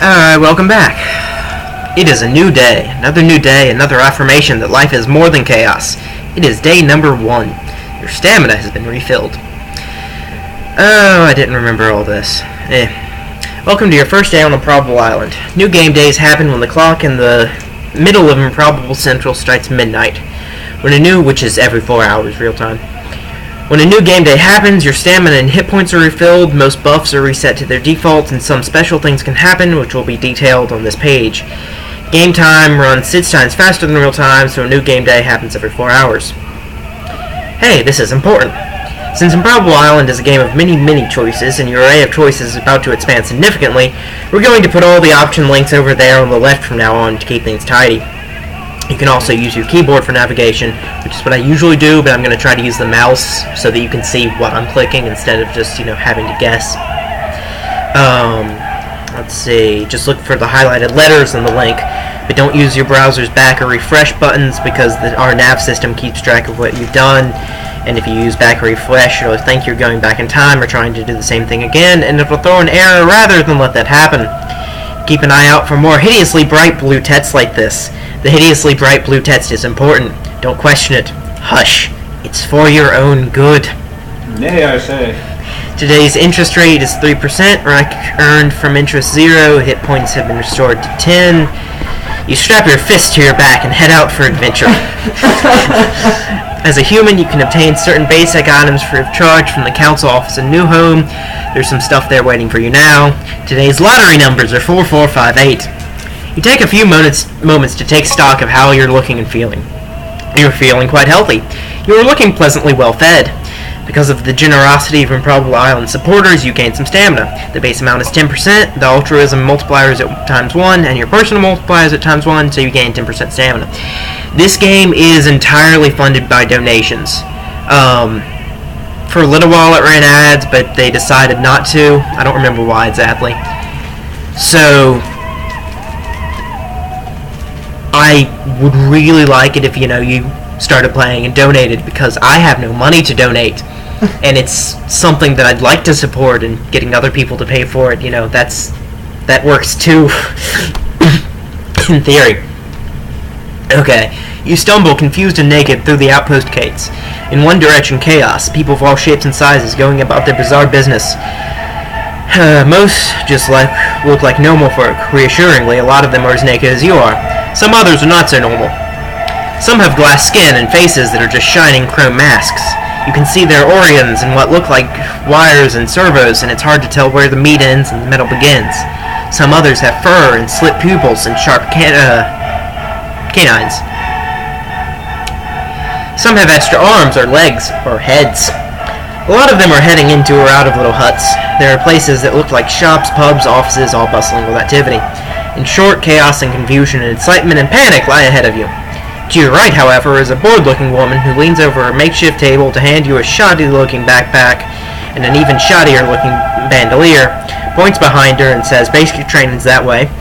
Alright, welcome back. It is a new day, another affirmation that life is more than chaos. It is day number 1. Your stamina has been refilled. Oh, I didn't remember all this. Welcome to your first day on Improbable Island. New game days happen when the clock in the middle of Improbable Central strikes midnight. Which is every 4 hours, real time. When a new game day happens, your stamina and hit points are refilled, most buffs are reset to their defaults, and some special things can happen, which will be detailed on this page. Game time runs 6 times faster than real time, so a new game day happens every 4 hours. Hey, this is important. Since Improbable Island is a game of many choices, and your array of choices is about to expand significantly, we're going to put all the option links over there on the left from now on to keep things tidy. You can also use your keyboard for navigation, which is what I usually do, but I'm going to try to use the mouse so that you can see what I'm clicking instead of just, having to guess. Let's see, just look for the highlighted letters in the link, but don't use your browser's back or refresh buttons because our nav system keeps track of what you've done, and if you use back or refresh, it'll think you're going back in time or trying to do the same thing again, and it'll throw an error rather than let that happen. Keep an eye out for more hideously bright blue text like this. The hideously bright blue text is important. Don't question it. Hush. It's for your own good. Nay, I say. Today's interest rate is 3%. Earned from interest 0. Hit points have been restored to 10. You strap your fist to your back and head out for adventure. As a human, you can obtain certain basic items free of charge from the council office in New Home. There's some stuff there waiting for you now. Today's lottery numbers are 4458. You take a few moments to take stock of how you're looking and feeling. You're feeling quite healthy. You are looking pleasantly well fed. Because of the generosity of Improbable Island supporters, you gain some stamina. The base amount is 10%, the altruism multiplier is at times 1, and your personal multiplier is at times 1, so you gain 10% stamina. This game is entirely funded by donations. For a little while it ran ads, but they decided not to. I don't remember why exactly. So I would really like it if, you started playing and donated, because I have no money to donate. And it's something that I'd like to support, and getting other people to pay for it, that works too. In theory. Okay. You stumble, confused and naked, through the outpost gates. In one direction, chaos. People of all shapes and sizes going about their bizarre business. Most just look like normal folk. Reassuringly, a lot of them are as naked as you are. Some others are not so normal. Some have glass skin and faces that are just shining chrome masks. You can see their organs and what look like wires and servos, and it's hard to tell where the meat ends and the metal begins. Some others have fur and slit pupils and sharp canines. Some have extra arms or legs or heads. A lot of them are heading into or out of little huts. There are places that look like shops, pubs, offices, all bustling with activity. In short, chaos and confusion and excitement and panic lie ahead of you. To your right, however, is a bored-looking woman who leans over a makeshift table to hand you a shoddy-looking backpack and an even shoddier-looking bandolier, points behind her and says basic training's that way,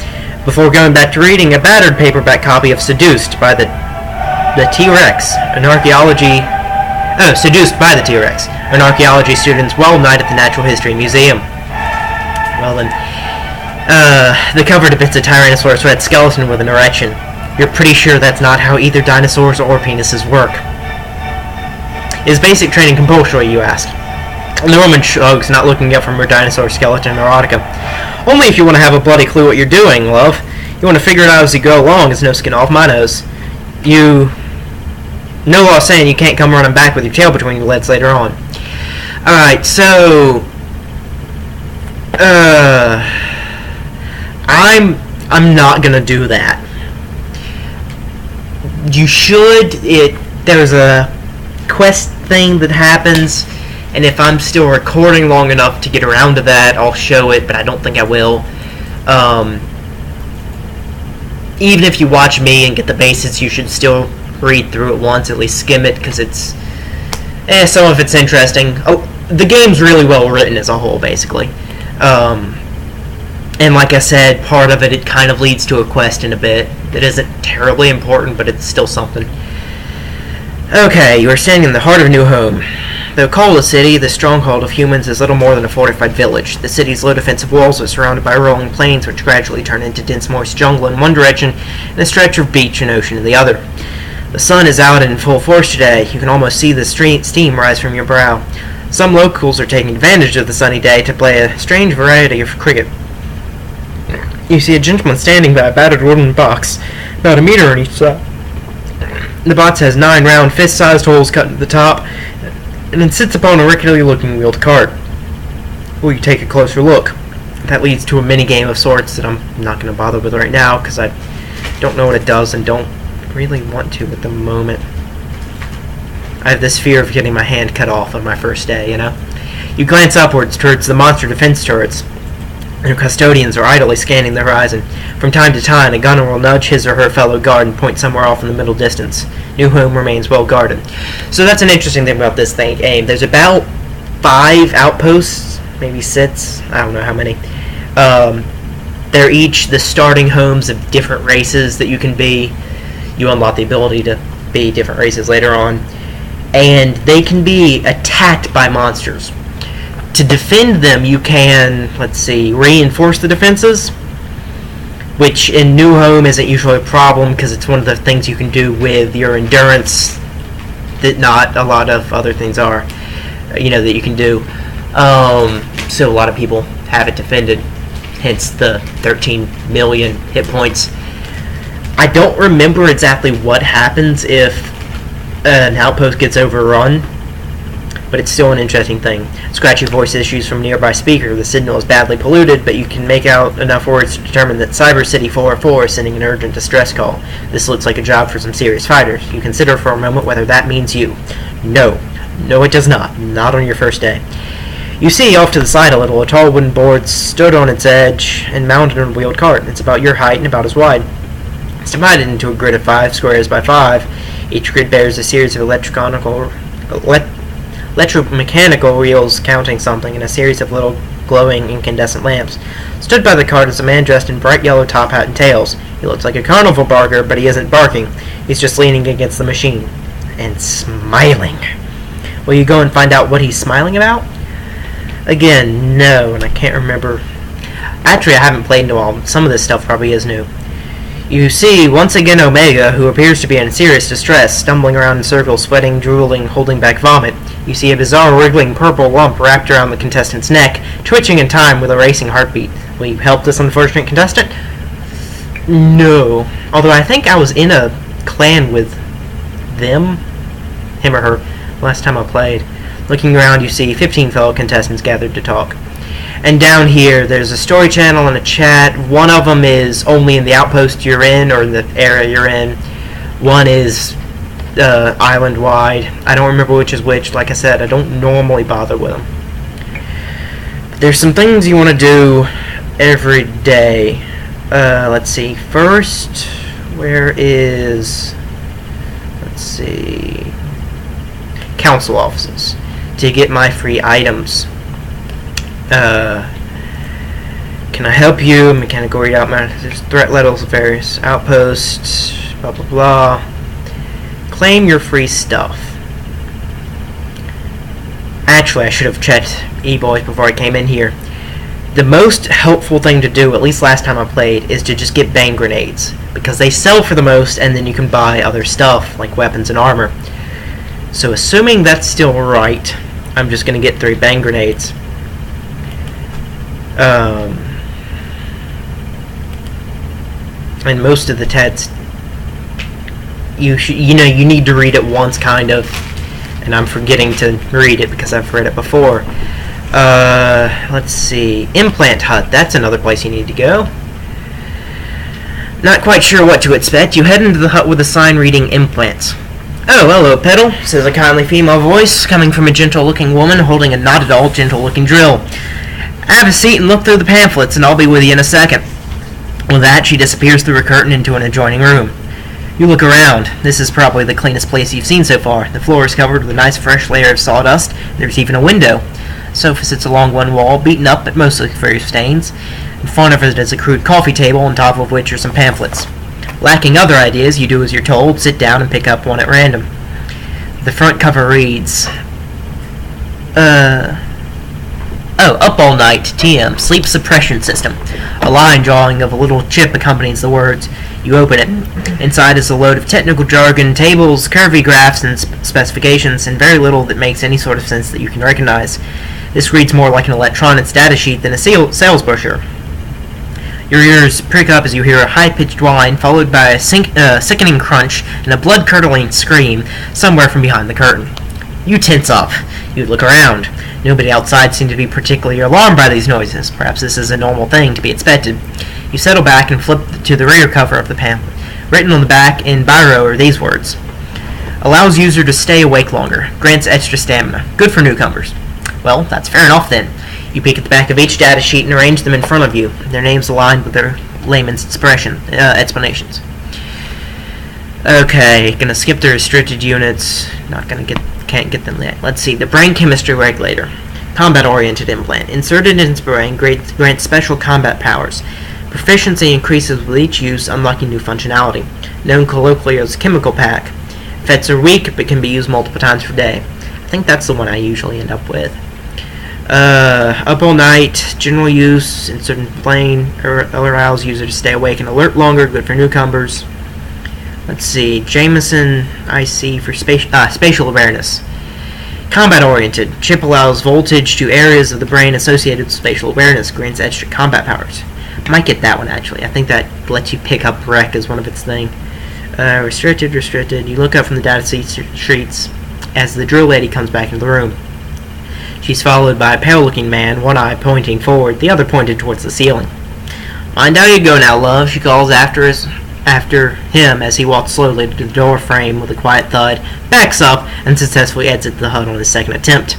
before going back to reading a battered paperback copy of Seduced by the T-Rex, Seduced by the T-Rex, an archaeology student's well night at the Natural History Museum. Well then, the cover depicts a Tyrannosaurus Rex skeleton with an erection. You're pretty sure that's not how either dinosaurs or penises work. Is basic training compulsory, you ask? And the woman shrugs, not looking up from her dinosaur skeleton erotica. Only if you want to have a bloody clue what you're doing, love. You want to figure it out as you go along, it's no skin off my nose. No law saying you can't come running back with your tail between your legs later on. Alright, so I'm not gonna do that. You should. There's a quest thing that happens, and if I'm still recording long enough to get around to that, I'll show it, but I don't think I will. Even if you watch me and get the basics, you should still read through it once, at least skim it, because it's some of it's interesting. Oh, the game's really well written as a whole, basically. And like I said, part of it kind of leads to a quest in a bit that isn't terribly important, but it's still something. Okay, you are standing in the heart of New Home. Though called a city, the stronghold of humans is little more than a fortified village. The city's low defensive walls are surrounded by rolling plains which gradually turn into dense moist jungle in one direction and a stretch of beach and ocean in the other. The sun is out in full force today. You can almost see the steam rise from your brow. Some locals are taking advantage of the sunny day to play a strange variety of cricket. You see a gentleman standing by a battered wooden box, about a meter on each side. The box has 9 round fist-sized holes cut into the top, and then sits upon a rickety-looking wheeled cart. Will you take a closer look? That leads to a mini-game of sorts that I'm not going to bother with right now, because I don't know what it does and don't really want to at the moment. I have this fear of getting my hand cut off on my first day, you know? You glance upwards towards the monster defense turrets. Their custodians are idly scanning the horizon. From time to time, a gunner will nudge his or her fellow guard and point somewhere off in the middle distance. New home remains well guarded. So that's an interesting thing about this game. There's about 5 outposts, maybe 6, I don't know how many. They're each the starting homes of different races that you can be. You unlock the ability to be different races later on. And they can be attacked by monsters. To defend them, you can, reinforce the defenses, which in New Home isn't usually a problem because it's one of the things you can do with your endurance that not a lot of other things are, that you can do. So a lot of people have it defended, hence the 13 million hit points. I don't remember exactly what happens if an outpost gets overrun, but it's still an interesting thing. Scratchy voice issues from a nearby speaker. The signal is badly polluted, but you can make out enough words to determine that Cyber City 404 is sending an urgent distress call. This looks like a job for some serious fighters. You consider for a moment whether that means you. No, it does not. Not on your first day. You see, off to the side a little, a tall wooden board stood on its edge and mounted on a wheeled cart. It's about your height and about as wide. It's divided into a grid of 5 squares by 5. Each grid bears a series of electromechanical wheels counting something, and a series of little glowing incandescent lamps. Stood by the cart is a man dressed in bright yellow top hat and tails. He looks like a carnival barker, but he isn't barking. He's just leaning against the machine and smiling. Will you go and find out what he's smiling about? Again, no, and I can't remember. Actually, I haven't played in a while. Some of this stuff probably is new. You see, once again, Omega, who appears to be in serious distress, stumbling around in circles, sweating, drooling, holding back vomit. You see a bizarre, wriggling purple lump wrapped around the contestant's neck, twitching in time with a racing heartbeat. Will you help this unfortunate contestant? No. Although I think I was in a clan with them, him or her, last time I played. Looking around, you see 15 fellow contestants gathered to talk. And down here, there's a story channel and a chat. One of them is only in the outpost you're in, or in the area you're in. One is island-wide. I don't remember which is which. Like I said, I don't normally bother with them. But there's some things you want to do every day. Let's see. First, where is... Let's see... Council offices. To get my free items. Can I help you? Mechanical readout matter. There's threat levels of various outposts. Blah blah blah. Claim your free stuff. Actually, I should have checked E-Boys before I came in here. The most helpful thing to do, at least last time I played, is to just get bang grenades. Because they sell for the most, and then you can buy other stuff, like weapons and armor. So assuming that's still right, I'm just going to get 3 bang grenades. And most of the TEDs, you need to read it once, kind of, and I'm forgetting to read it because I've read it before. Let's see, Implant Hut, that's another place you need to go. Not quite sure what to expect. You head into the hut with a sign reading Implants. Oh, hello, Pickle, says a kindly female voice, coming from a gentle-looking woman holding a not-at-all gentle-looking drill. Have a seat and look through the pamphlets, and I'll be with you in a second. With that, she disappears through a curtain into an adjoining room. You look around. This is probably the cleanest place you've seen so far. The floor is covered with a nice fresh layer of sawdust. There's even a window. The sofa sits along one wall, beaten up but mostly free of stains. In front of it is a crude coffee table, on top of which are some pamphlets. Lacking other ideas, you do as you're told, sit down and pick up one at random. The front cover reads, Up all night, TM, sleep suppression system. A line drawing of a little chip accompanies the words. You open it. Inside is a load of technical jargon, tables, curvy graphs, and specifications, and very little that makes any sort of sense that you can recognize. This reads more like an electronics data sheet than a sales brochure. Your ears prick up as you hear a high-pitched whine, followed by a sickening crunch and a blood-curdling scream somewhere from behind the curtain. You tense up. You look around. Nobody outside seemed to be particularly alarmed by these noises. Perhaps this is a normal thing to be expected. You settle back and flip to the rear cover of the pamphlet. Written on the back in biro are these words. Allows user to stay awake longer. Grants extra stamina. Good for newcomers. Well, that's fair enough then. You peek at the back of each data sheet and arrange them in front of you, their names aligned with their layman's explanations. Okay, gonna skip the restricted units. Can't get them yet. Let's see. The brain chemistry regulator. Combat-oriented implant. Inserted into the brain grants special combat powers. Proficiency increases with each use, unlocking new functionality. Known colloquially as chemical pack. Effects are weak, but can be used multiple times per day. I think that's the one I usually end up with. Up all night, general use, in certain plane, allows user to stay awake and alert longer, good for newcomers. Let's see, Jameson IC for spatial awareness. Combat-oriented, chip allows voltage to areas of the brain associated with spatial awareness, grants extra combat powers. Might get that one actually, I think that lets you pick up wreck as one of its things. Restricted, you look up from the data sheets as the drill lady comes back into the room. She's followed by a pale-looking man, one eye pointing forward, the other pointed towards the ceiling. Mind how you go now, love, she calls after him as he walks slowly to the door frame with a quiet thud, backs up, and successfully exits the hut on his second attempt.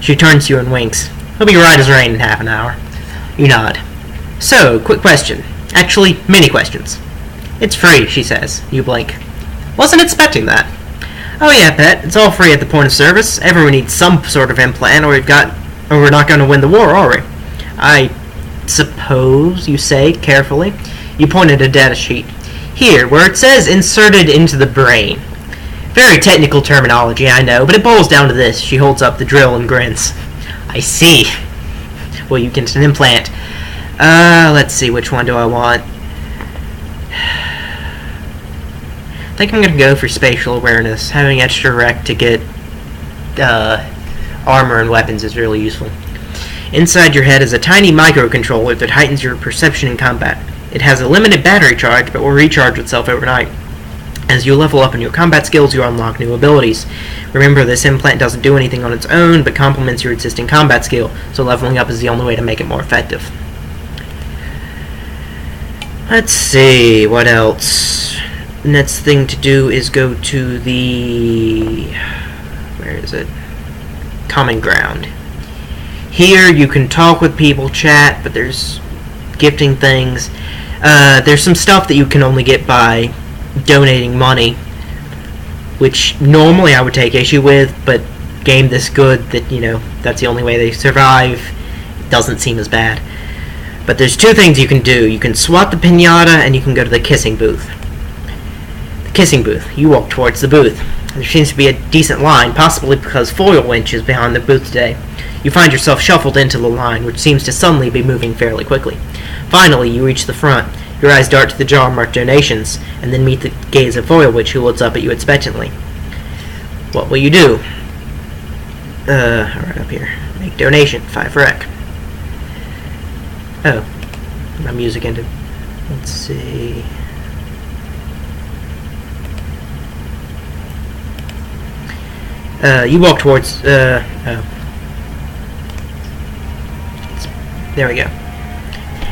She turns to you and winks. He'll be right as rain in half an hour. You nod. So, quick question. Actually, many questions. It's free, she says. You blink. Wasn't expecting that. Oh yeah, pet. It's all free at the point of service. Everyone needs some sort of implant, or we're not going to win the war, are we? I suppose, you say, carefully. You point at a data sheet. Here, where it says inserted into the brain. Very technical terminology, I know, but it boils down to this. She holds up the drill and grins. I see. Well, you get an implant. Let's see, which one do I want? I think I'm going to go for spatial awareness. Having extra rec to get armor and weapons is really useful. Inside your head is a tiny microcontroller that heightens your perception in combat. It has a limited battery charge, but will recharge itself overnight. As you level up in your combat skills, you unlock new abilities. Remember, this implant doesn't do anything on its own, but complements your existing combat skill, so leveling up is the only way to make it more effective. Let's see, what else? Next thing to do is go to the... where is it? Common ground. Here you can talk with people, chat, but there's gifting things. There's some stuff that you can only get by donating money, which normally I would take issue with, but game this good that, that's the only way they survive. It doesn't seem as bad. But there's two things you can do. You can swat the piñata and you can go to the kissing booth. Kissing booth. You walk towards the booth. There seems to be a decent line, possibly because foil winch is behind the booth today. You find yourself shuffled into the line, which seems to suddenly be moving fairly quickly. Finally, you reach the front. Your eyes dart to the jar marked donations, and then meet the gaze of foil winch, who looks up at you expectantly. What will you do? Right up here. Make donation. 5 rec. Oh. My music ended. Let's see... you walk towards, there we go.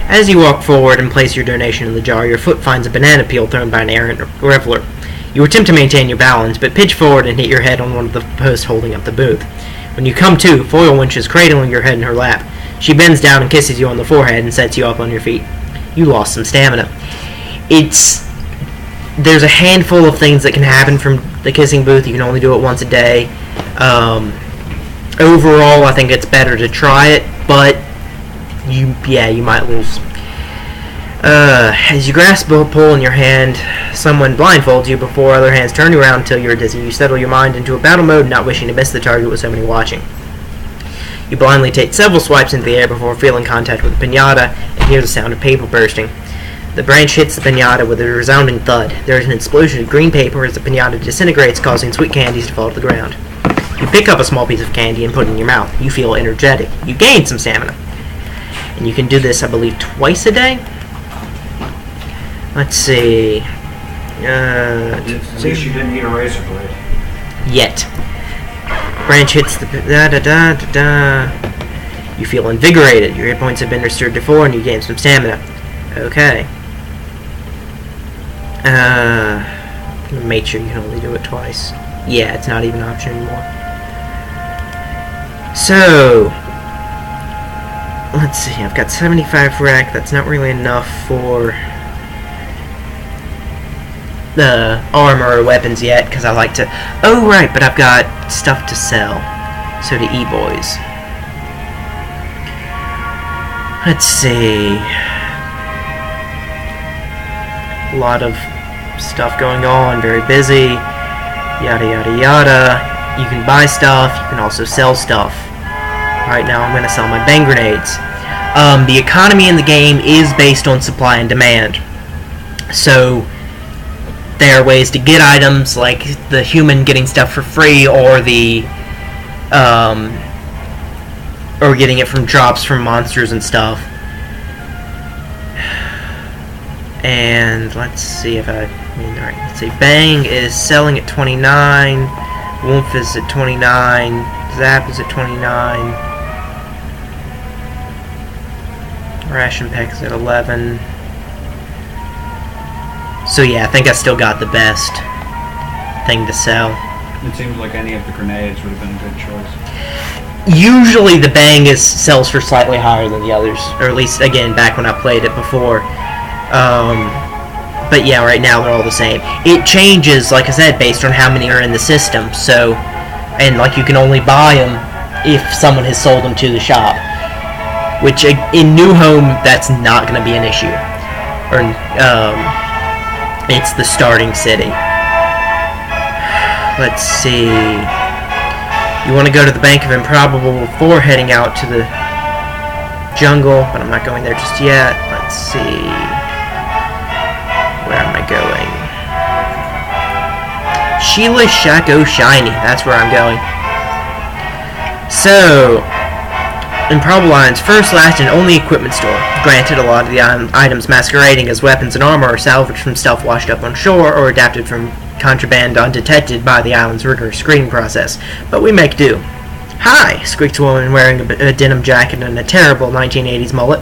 As you walk forward and place your donation in the jar, your foot finds a banana peel thrown by an errant reveler. You attempt to maintain your balance, but pitch forward and hit your head on one of the posts holding up the booth. When you come to, Foil Winch is cradling your head in her lap. She bends down and kisses you on the forehead and sets you up on your feet. You lost some stamina. There's a handful of things that can happen from the kissing booth. You can only do it once a day. Overall, I think it's better to try it, but you might lose. As you grasp a pole in your hand, someone blindfolds you before other hands turn you around until you're dizzy. You settle your mind into a battle mode, not wishing to miss the target with so many watching. You blindly take several swipes into the air before feeling contact with the pinata and hear the sound of paper bursting. The branch hits the pinata with a resounding thud. There is an explosion of green paper as the pinata disintegrates, causing sweet candies to fall to the ground. You pick up a small piece of candy and put it in your mouth. You feel energetic. You gain some stamina. And you can do this, I believe, twice a day? Let's see. At least you didn't eat a razor blade. Yet. Branch hits the da-da-da-da-da. You feel invigorated. Your hit points have been restored to 4 and you gain some stamina. Okay. Make sure you can only do it twice. Yeah, it's not even an option anymore. So, let's see. I've got 75 rack. That's not really enough for the armor or weapons yet, because I like to... Oh, right, but I've got stuff to sell. So do E-boys. Let's see. A lot of stuff going on, very busy, yada yada yada. You can buy stuff, you can also sell stuff. Right now I'm going to sell my bang grenades. The economy in the game is based on supply and demand. So there are ways to get items, like the human getting stuff for free, or the or getting it from drops from monsters and stuff. And let's see if alright, let's see. Bang is selling at 29. Wolf is at 29. Zap is at 29. Ration Pack is at 11. So yeah, I think I still got the best thing to sell. It seems like any of the grenades would have been a good choice. Usually the Bang sells for slightly higher than the others. Or at least, again, back when I played it before. But yeah, right now they're all the same. It changes, like I said, based on how many are in the system. So, and like you can only buy them if someone has sold them to the shop. Which in New Home, that's not going to be an issue. Or it's the starting city. Let's see. You want to go to the Bank of Improbable before heading out to the jungle, but I'm not going there just yet. Let's see. Where am I going? Sheila Shaco Shiny. That's where I'm going. So, Improbable Island's first, last, and only equipment store. Granted, a lot of the items masquerading as weapons and armor are salvaged from stuff washed up on shore or adapted from contraband undetected by the island's rigorous screening process, but we make do. Hi, squeaked a woman wearing a denim jacket and a terrible 1980s mullet.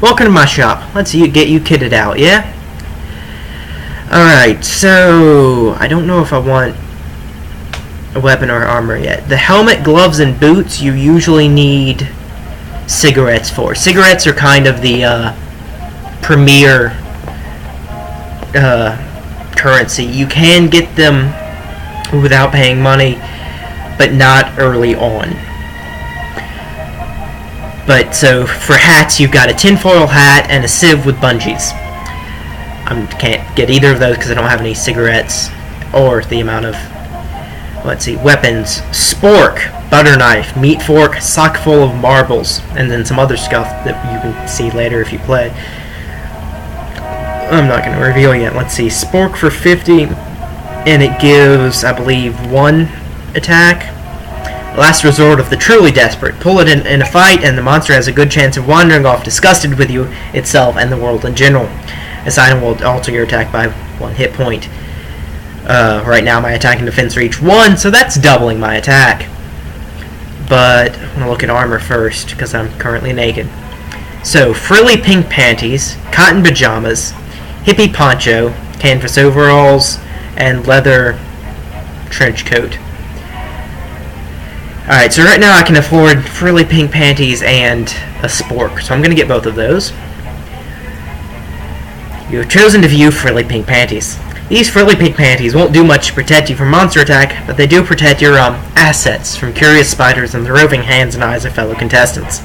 Welcome to my shop. Let's get you kitted out, yeah? Alright, so I don't know if I want a weapon or armor yet. The helmet, gloves, and boots you usually need cigarettes for. Cigarettes are kind of the premier currency. You can get them without paying money, but not early on. But so for hats, you've got a tinfoil hat and a sieve with bungees. I can't get either of those because I don't have any cigarettes or the amount of, let's see, weapons. Spork, butter knife, meat fork, sock full of marbles, and then some other stuff that you can see later if you play. I'm not going to reveal yet. Let's see. Spork for 50, and it gives, I believe, 1 attack. Last resort of the truly desperate. Pull it in a fight, and the monster has a good chance of wandering off disgusted with you, itself, and the world in general. This item will alter your attack by 1 hit point. Right now, my attack and defense are each 1, so that's doubling my attack. But I want to look at armor first, because I'm currently naked. So, frilly pink panties, cotton pajamas, hippie poncho, canvas overalls, and leather trench coat. Alright, so right now I can afford frilly pink panties and a spork, so I'm going to get both of those. You have chosen to view frilly pink panties. These frilly pink panties won't do much to protect you from monster attack, but they do protect your assets from curious spiders and the roving hands and eyes of fellow contestants.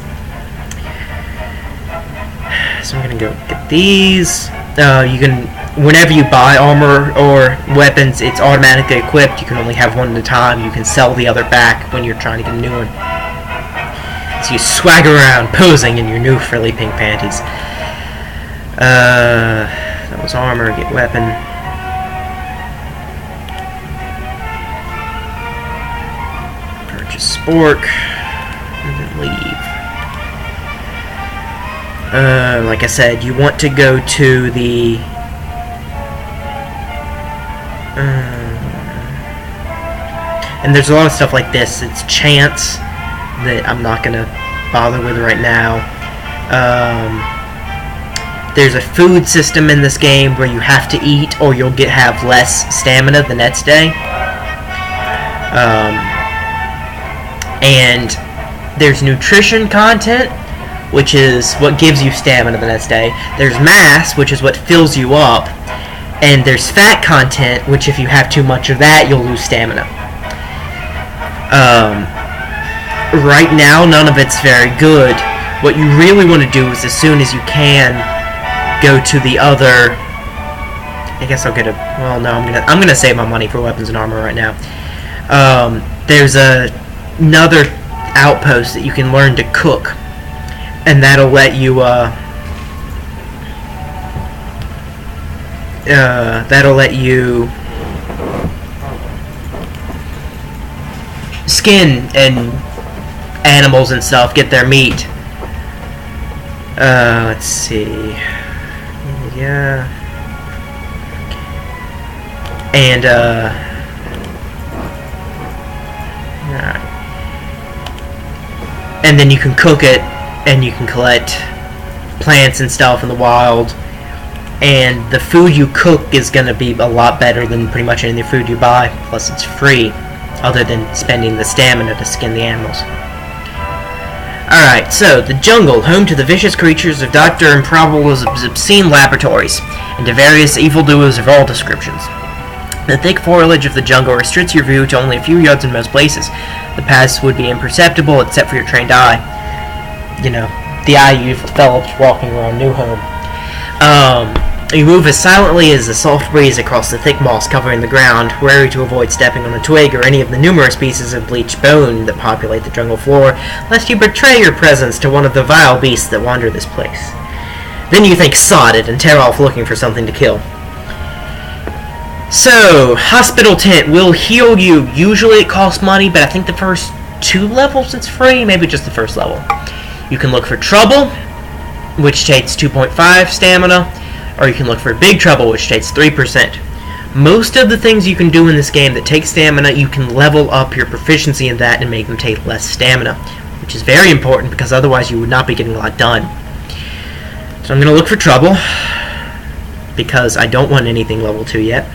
So I'm going to go get these. You can, whenever you buy armor or weapons, it's automatically equipped. You can only have one at a time. You can sell the other back when you're trying to get a new one. as you swagger around, posing in your new frilly pink panties. That was armor. Get weapon. Purchase spork. And then leave. Like I said, you want to go to the... and there's a lot of stuff like this. It's chance that I'm not going to bother with right now. There's a food system in this game where you have to eat or you'll have less stamina the next day. And there's nutrition content, which is what gives you stamina the next day. There's mass, which is what fills you up. And there's fat content, which if you have too much of that, you'll lose stamina. Right now, none of it's very good. What you really want to do is, as soon as you can, go to the other... I guess I'll get a... Well, no, I'm gonna save my money for weapons and armor right now. There's another outpost that you can learn to cook, and that'll let you skin and animals and stuff, get their meat. Let's see. Yeah. And alright. And then you can cook it, and you can collect plants and stuff in the wild. And the food you cook is going to be a lot better than pretty much any food you buy. Plus it's free, other than spending the stamina to skin the animals. Alright, so, the jungle, home to the vicious creatures of Dr. Improbable's obscene laboratories, and to various evildoers of all descriptions. The thick foliage of the jungle restricts your view to only a few yards in most places. The paths would be imperceptible except for your trained eye. You know, the eye you've developed walking around New Home. You move as silently as a soft breeze across the thick moss covering the ground, wary to avoid stepping on a twig or any of the numerous pieces of bleached bone that populate the jungle floor, lest you betray your presence to one of the vile beasts that wander this place. Then you think sod it and tear off looking for something to kill. So, Hospital Tent will heal you. Usually it costs money, but I think the first 2 levels it's free, maybe just the first level. You can look for Trouble, which takes 2.5 stamina, or you can look for Big Trouble, which takes 3%. Most of the things you can do in this game that take stamina, you can level up your proficiency in that and make them take less stamina, which is very important because otherwise you would not be getting a lot done. So I'm going to look for Trouble, because I don't want anything level 2 yet.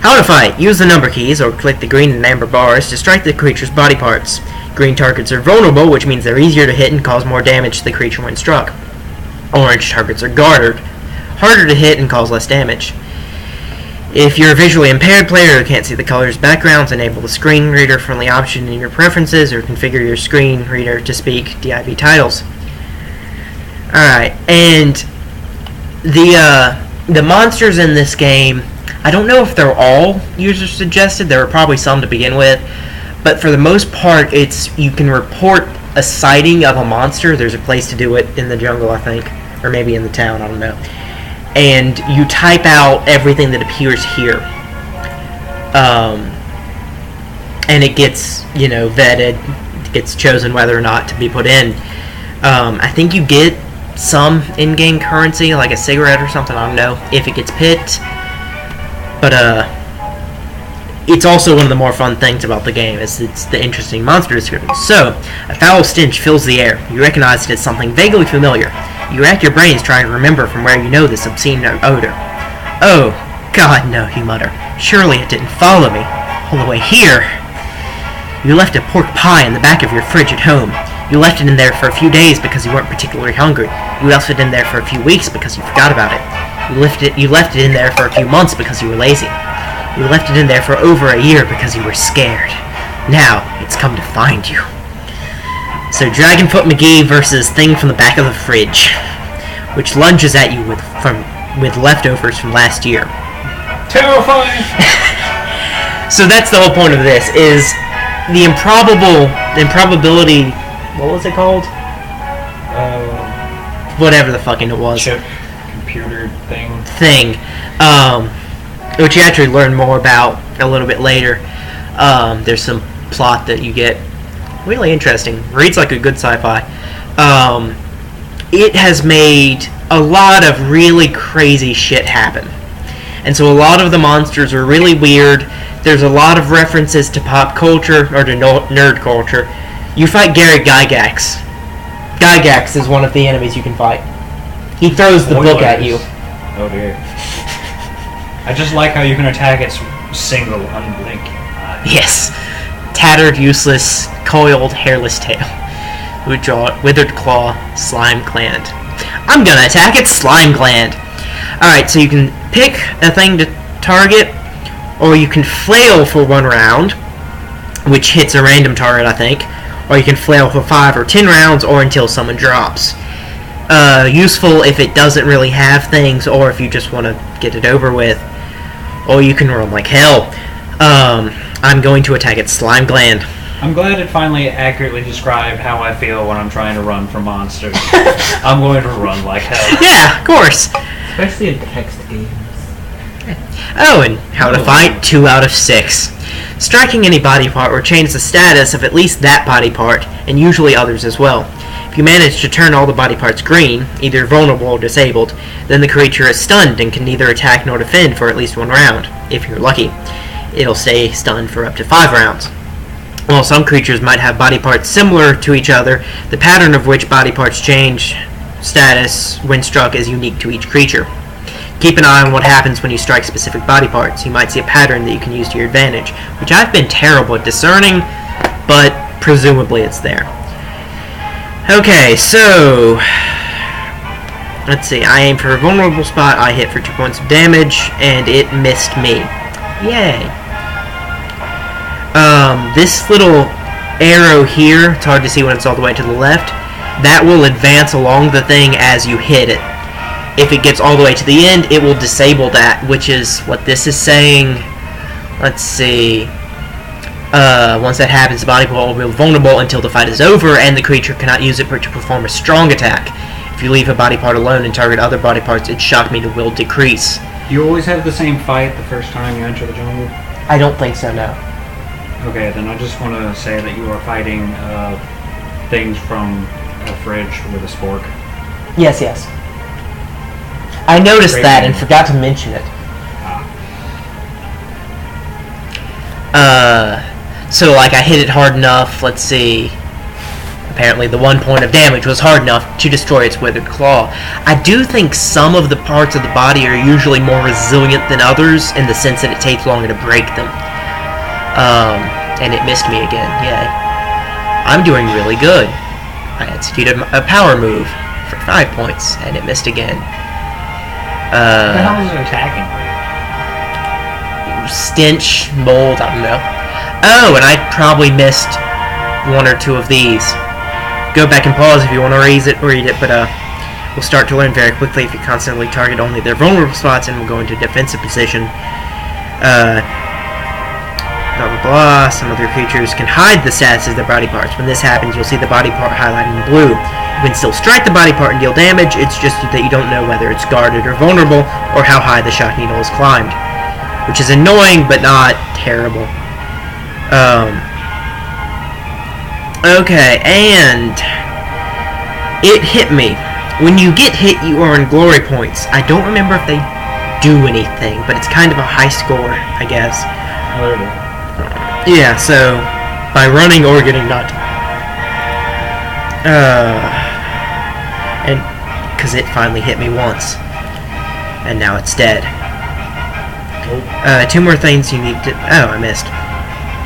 How to fight. Use the number keys, or click the green and amber bars, to strike the creature's body parts. Green targets are vulnerable, which means they're easier to hit and cause more damage to the creature when struck. Orange targets are guarded, harder to hit and cause less damage. If you're a visually impaired player who can't see the colors backgrounds, enable the screen reader friendly option in your preferences, or configure your screen reader to speak DIV titles. Alright, and the monsters in this game, I don't know if they're all user suggested. There are probably some to begin with, but for the most part, you can report a sighting of a monster. There's a place to do it in the jungle, I think, or maybe in the town, I don't know. And you type out everything that appears here, and it gets, vetted. It gets chosen whether or not to be put in. I think you get some in-game currency, like a cigarette or something, I don't know, if it gets picked. But it's also one of the more fun things about the game, is it's the interesting monster descriptions. So, a foul stench fills the air. You recognize it as something vaguely familiar. You rack your brains trying to remember from where you know this obscene odor. Oh, God, no, you mutter. Surely it didn't follow me. All the way here. You left a pork pie in the back of your fridge at home. You left it in there for a few days because you weren't particularly hungry. You left it in there for a few weeks because you forgot about it. You left it in there for a few months because you were lazy. You left it in there for over a year because you were scared. Now, it's come to find you. So, Dragonfoot Mcgee versus Thing from the Back of the Fridge, which lunges at you with leftovers from last year. Terrifying! So that's the whole point of this, is the improbability what was it called? Whatever the fucking it was. Chip computer thing. Which you actually learn more about a little bit later. There's some plot that you get really interesting. Reads like a good sci-fi. It has made a lot of really crazy shit happen. And so a lot of the monsters are really weird. There's a lot of references to pop culture, or to nerd culture. You fight Gary Gygax. Gygax is one of the enemies you can fight. He throws the book at you. Oh dear. I just like how you can attack its single unblinking eye. Yes. Tattered, useless, coiled, hairless tail. Withered claw, slime gland. I'm gonna attack its slime gland. Alright, so you can pick a thing to target, or you can flail for 1 round, which hits a random target, I think. Or you can flail for 5 or 10 rounds, or until someone drops. Useful if it doesn't really have things, or if you just want to get it over with. Or you can run like hell. I'm going to attack its slime gland. I'm glad it finally accurately described how I feel when I'm trying to run from monsters. I'm going to run like hell. Yeah, of course. Especially in text games. Oh, and how to fight 2 out of 6. Striking any body part will change the status of at least that body part, and usually others as well. If you manage to turn all the body parts green, either vulnerable or disabled, then the creature is stunned and can neither attack nor defend for at least 1 round. If you're lucky, it'll stay stunned for up to 5 rounds. While some creatures might have body parts similar to each other, the pattern of which body parts change status when struck is unique to each creature. Keep an eye on what happens when you strike specific body parts. You might see a pattern that you can use to your advantage, which I've been terrible at discerning, but presumably it's there. Okay, so let's see. I aim for a vulnerable spot. I hit for 2 points of damage, and it missed me. Yay. This little arrow here, it's hard to see when it's all the way to the left, that will advance along the thing as you hit it. If it gets all the way to the end, it will disable that, which is what this is saying. Let's see. Once that happens, the body part will be vulnerable until the fight is over, and the creature cannot use it to perform a strong attack. If you leave a body part alone and target other body parts, its shock meter will decrease. Do you always have the same fight the first time you enter the jungle? I don't think so, no. Okay, then I just want to say that you are fighting things from a fridge with a spork. Yes, yes. I noticed that and forgot to mention it. So like I hit it hard enough, let's see. Apparently the 1 point of damage was hard enough to destroy its withered claw. I do think some of the parts of the body are usually more resilient than others in the sense that it takes longer to break them. And it missed me again, yay. I'm doing really good. I executed a power move for 5 points, and it missed again. What the hell is it attacking? Stench, mold, I don't know. Oh, and I probably missed 1 or 2 of these. Go back and pause if you want to read it, but we'll start to learn very quickly if you constantly target only their vulnerable spots, and we'll go into defensive position. Blah blah blah. Some other creatures can hide the status of their body parts. When this happens, you'll see the body part highlighted in blue. You can still strike the body part and deal damage, it's just that you don't know whether it's guarded or vulnerable, or how high the shock needle is climbed. Which is annoying, but not terrible. Okay, and it hit me. When you get hit, you earn glory points. I don't remember if they do anything, but it's kind of a high score, I guess. Yeah, so by running or getting knocked. And because it finally hit me once, and now it's dead. 2 more things you need to... Oh, I missed.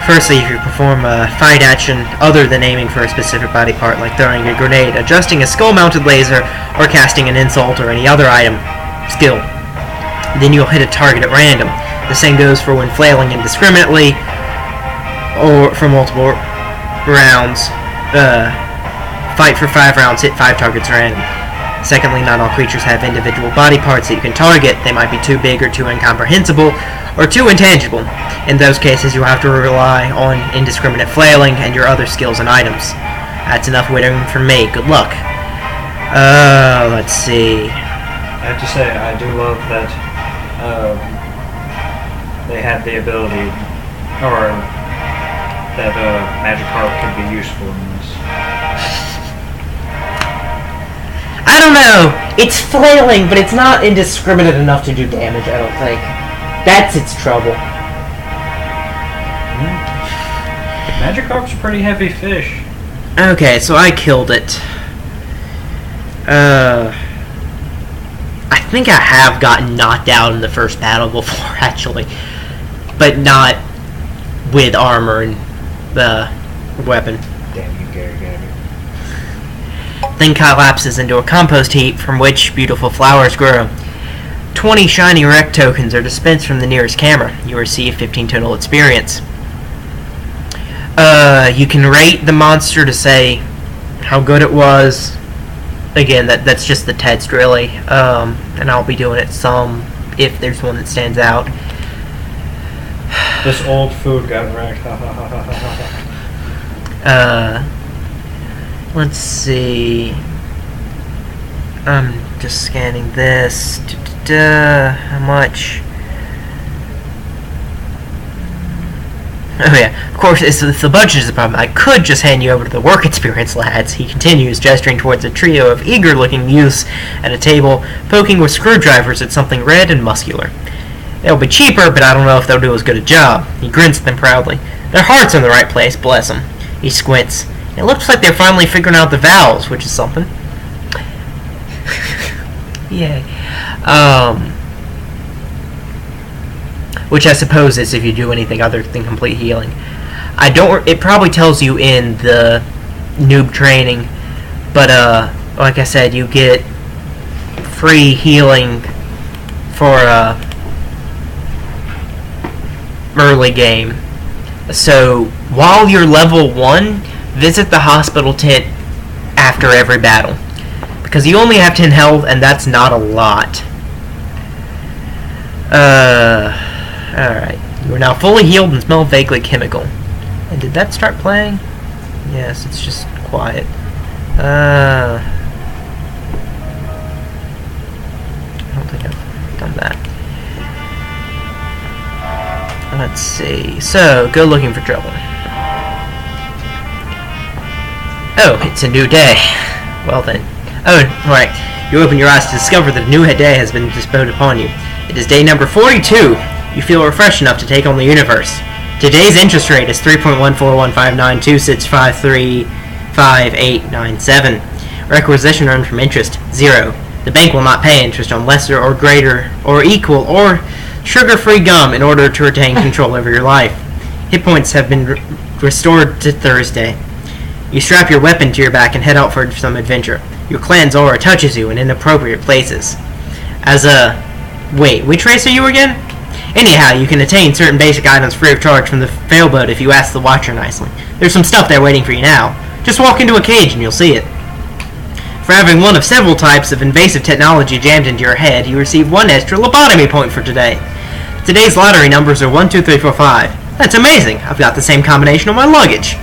Firstly, if you perform a fight action other than aiming for a specific body part, like throwing a grenade, adjusting a skull-mounted laser, or casting an insult or any other item skill, then you'll hit a target at random. The same goes for when flailing indiscriminately, or for multiple rounds. Fight for 5 rounds, hit 5 targets random. Secondly, not all creatures have individual body parts that you can target. They might be too big or too incomprehensible, or too intangible. In those cases, you'll have to rely on indiscriminate flailing and your other skills and items. That's enough wittering for me. Good luck. Let's see. I have to say, I do love that they had the ability, or that Magikarp could be useful in this. I don't know. It's flailing, but it's not indiscriminate enough to do damage, I don't think. That's its trouble. Magikarp's a pretty heavy fish. Okay, so I killed it. I think I have gotten knocked out in the first battle before, actually. But not with armor and the weapon. Damn you, Gary Gabby. Then collapses into a compost heap from which beautiful flowers grow. 20 shiny wreck tokens are dispensed from the nearest camera. You receive 15 total experience. You can rate the monster to say how good it was. Again, that's just the text, really. And I'll be doing it some if there's one that stands out. This old food got wrecked. Let's see. I'm just scanning this. How much? Oh yeah, of course, if the budget is a problem, I could just hand you over to the work experience lads. He continues, gesturing towards a trio of eager-looking youths at a table, poking with screwdrivers at something red and muscular. They'll be cheaper, but I don't know if they'll do as good a job. He grins at them proudly. Their heart's in the right place, bless them. He squints. It looks like they're finally figuring out the valves, which is something. Yay. Which I suppose is if you do anything other than complete healing. It probably tells you in the noob training, but like I said, you get free healing for early game. So while you're level 1, visit the hospital tent after every battle, because you only have 10 health, and that's not a lot. Alright. You are now fully healed and smell vaguely chemical. And did that start playing? Yes, it's just quiet. I don't think I've done that. Let's see. So, go looking for trouble. Oh, it's a new day. Well then. Oh, right. You open your eyes to discover that a new day has been bestowed upon you. It is day number 42. You feel refreshed enough to take on the universe. Today's interest rate is 3.1415926535897. Requisition earned from interest, 0. The bank will not pay interest on lesser or greater or equal or sugar-free gum in order to retain control over your life. Hit points have been restored to Thursday. You strap your weapon to your back and head out for some adventure. Your clan's aura touches you in inappropriate places. Wait, which race are you again? Anyhow, you can attain certain basic items free of charge from the failboat if you ask the Watcher nicely. There's some stuff there waiting for you now. Just walk into a cage and you'll see it. For having one of several types of invasive technology jammed into your head, you receive 1 extra lobotomy point for today. Today's lottery numbers are 1, 2, 3, 4, 5. That's amazing. I've got the same combination on my luggage.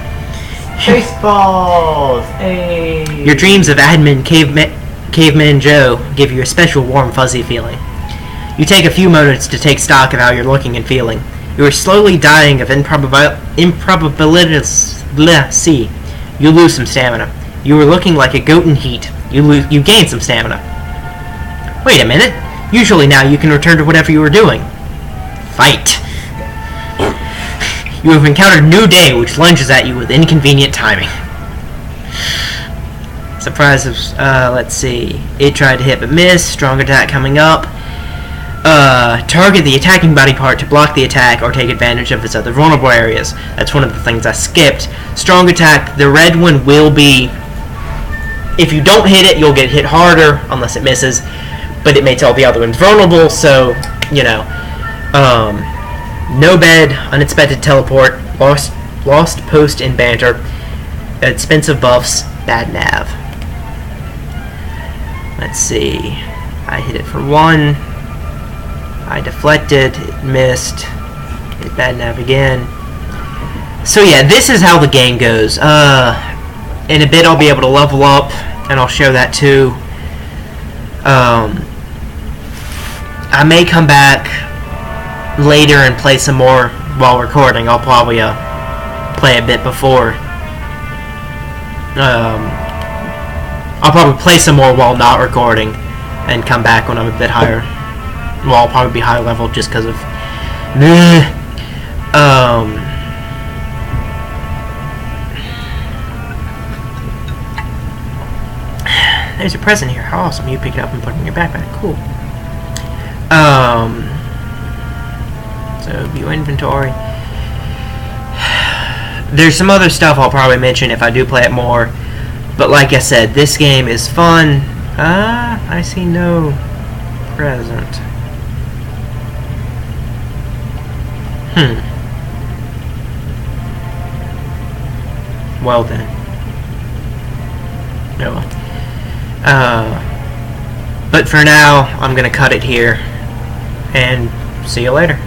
Baseballs! Hey. Your dreams of admin Caveman Joe give you a special warm, fuzzy feeling. You take a few moments to take stock of how you're looking and feeling. You are slowly dying of improbability. You lose some stamina. You are looking like a goat in heat. You gain some stamina. Wait a minute. Usually now you can return to whatever you were doing. Fight. You have encountered a new day which lunges at you with inconvenient timing. Surprise, let's see. It tried to hit but missed. Strong attack coming up. Target the attacking body part to block the attack or take advantage of its other vulnerable areas. That's one of the things I skipped. Strong attack, the red one will be... If you don't hit it, you'll get hit harder unless it misses. But it makes all the other ones vulnerable, so, you know. No bed, unexpected teleport, lost post in banter, expensive buffs, bad nav. Let's see. I hit it for 1. I deflected, it missed, hit bad nav again. So yeah, this is how the game goes. In a bit I'll be able to level up, and I'll show that too. I may come back later and play some more while recording. I'll probably play a bit before. I'll probably play some more while not recording and come back when I'm a bit higher. Well, I'll probably be high level just because of... There's a present here. How awesome. You pick it up and put it in your backpack. Cool. So, view inventory. There's some other stuff I'll probably mention if I do play it more. But like I said, this game is fun. I see no present. Well then. No. But for now, I'm gonna cut it here. And see you later.